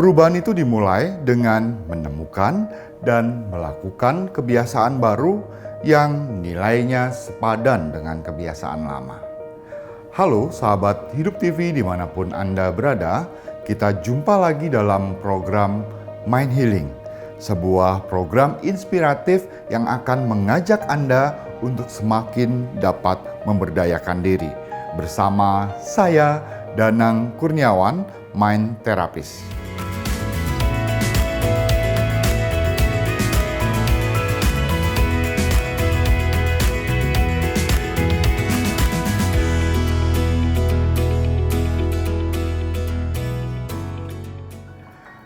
Perubahan itu dimulai dengan menemukan dan melakukan kebiasaan baru yang nilainya sepadan dengan kebiasaan lama. Halo sahabat Hidup TV dimanapun Anda berada, kita jumpa lagi dalam program Mind Healing, sebuah program inspiratif yang akan mengajak Anda untuk semakin dapat memberdayakan diri. Bersama saya, Danang Kurniawan, Mind Therapist.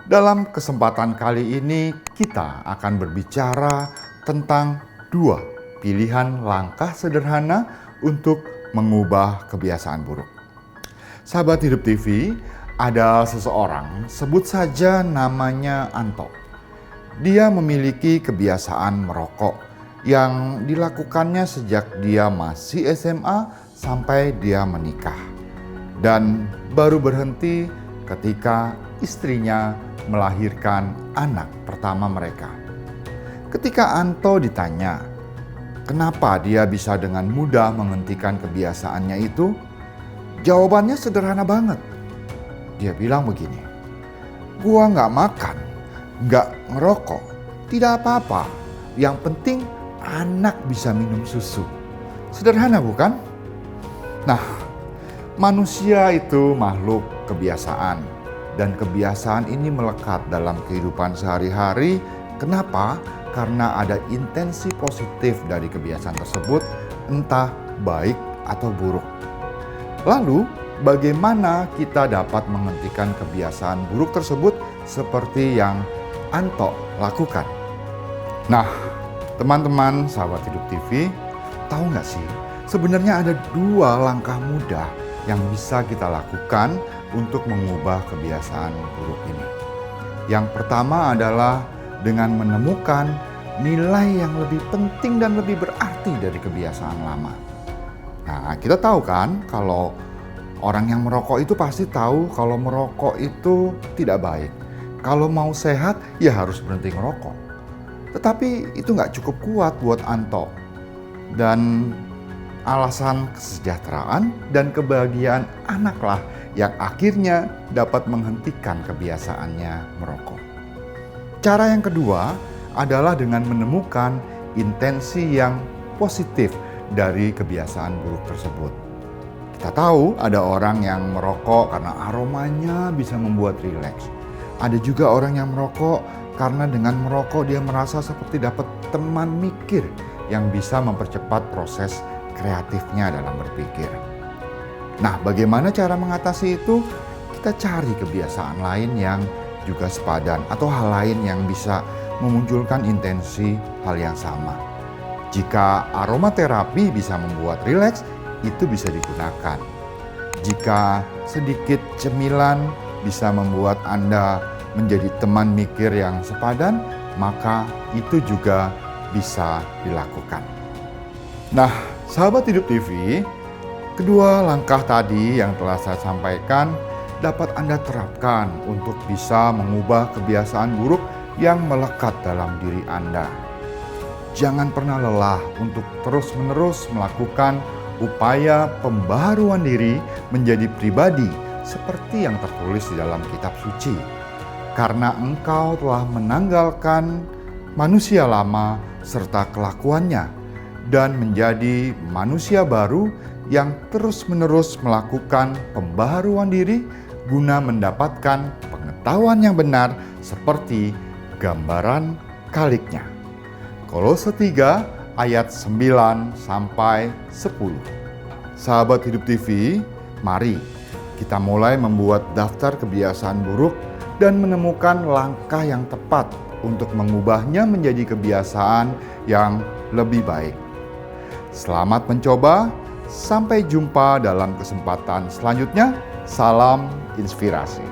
Dalam kesempatan kali ini kita akan berbicara tentang dua pilihan langkah sederhana untuk mengubah kebiasaan buruk. Sahabat Hidup TV, ada seseorang, sebut saja namanya Anto. Dia memiliki kebiasaan merokok yang dilakukannya sejak dia masih SMA sampai dia menikah. Dan baru berhenti ketika istrinya melahirkan anak pertama mereka. Ketika Anto ditanya, kenapa dia bisa dengan mudah menghentikan kebiasaannya itu? Jawabannya sederhana banget. Dia bilang begini, gua gak makan, gak ngerokok, tidak apa-apa. Yang penting anak bisa minum susu. Sederhana bukan? Nah, manusia itu makhluk kebiasaan. Dan kebiasaan ini melekat dalam kehidupan sehari-hari. Kenapa? Karena ada intensi positif dari kebiasaan tersebut, entah baik atau buruk. Lalu, bagaimana kita dapat menghentikan kebiasaan buruk tersebut seperti yang Anto lakukan? Nah, teman-teman sahabat Hidup TV, tahu nggak sih? Sebenarnya ada dua langkah mudah yang bisa kita lakukan untuk mengubah kebiasaan buruk ini. Yang pertama adalah dengan menemukan nilai yang lebih penting dan lebih berarti dari kebiasaan lama. Nah, kita tahu kan kalau orang yang merokok itu pasti tahu kalau merokok itu tidak baik. Kalau mau sehat, ya harus berhenti merokok. Tetapi itu nggak cukup kuat buat Anto. Dan alasan kesejahteraan dan kebahagiaan anaklah yang akhirnya dapat menghentikan kebiasaannya merokok. Cara yang kedua adalah dengan menemukan intensi yang positif dari kebiasaan buruk tersebut. Kita tahu ada orang yang merokok karena aromanya bisa membuat rileks. Ada juga orang yang merokok karena dengan merokok dia merasa seperti dapat teman mikir yang bisa mempercepat proses kreatifnya dalam berpikir. Nah, bagaimana cara mengatasi itu? Kita cari kebiasaan lain yang juga sepadan atau hal lain yang bisa memunculkan intensi hal yang sama. Jika aromaterapi bisa membuat rileks, itu bisa digunakan. Jika sedikit cemilan bisa membuat Anda menjadi teman mikir yang sepadan, maka itu juga bisa dilakukan. Nah, sahabat Hidup TV, kedua langkah tadi yang telah saya sampaikan dapat Anda terapkan untuk bisa mengubah kebiasaan buruk yang melekat dalam diri Anda. Jangan pernah lelah untuk terus-menerus melakukan upaya pembaharuan diri menjadi pribadi seperti yang tertulis di dalam kitab suci. Karena engkau telah menanggalkan manusia lama serta kelakuannya dan menjadi manusia baru yang terus-menerus melakukan pembaharuan diri guna mendapatkan pengetahuan yang benar seperti gambaran kaliknya. Kolose 3 ayat 9 sampai 10. Sahabat Hidup TV, mari kita mulai membuat daftar kebiasaan buruk dan menemukan langkah yang tepat untuk mengubahnya menjadi kebiasaan yang lebih baik. Selamat mencoba. Sampai jumpa dalam kesempatan selanjutnya. Salam inspirasi.